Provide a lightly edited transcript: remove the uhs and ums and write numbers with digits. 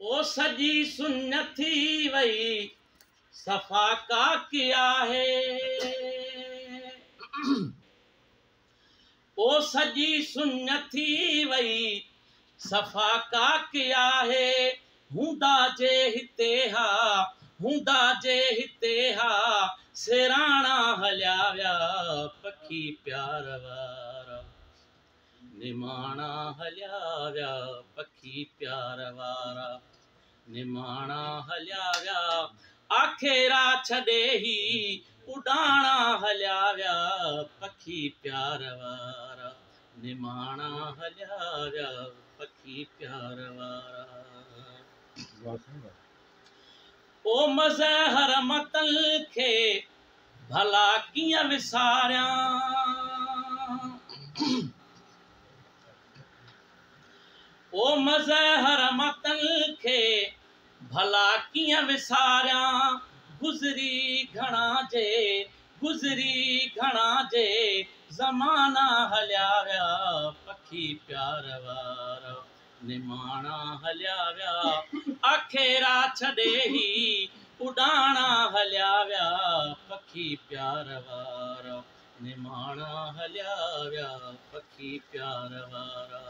ओ सजी सुन्न थी वई सफ़ा का किया है। ओ सजी सुन्न थी वई सफ़ा का किया है। हूंदा जे हिते हा हूंदा जे हिते हा सिराणा हलिया विया पखी प्यार वारा। निमाणा हलिया विया पखी प्यार वारा। निमाणा हलिया विया आखेरा छॾे ही उॾाणा हलिया विया पखी प्यार वारा। निमाणा हलिया विया पखी प्यार वारा। ओ मज़हर मतल खे भला कीअं विसारियां। ओ मज़हर मतल खे भला कीअं विसारियां। गुज़री घणा जे ज़माना हलिया विया पखी प्यार वारा। निमाणा हलिया विया आखेरा छॾे ही उॾाणा हलिया विया पखी प्यार वारा। निमाणा हलिया विया पखी प्यार वारा।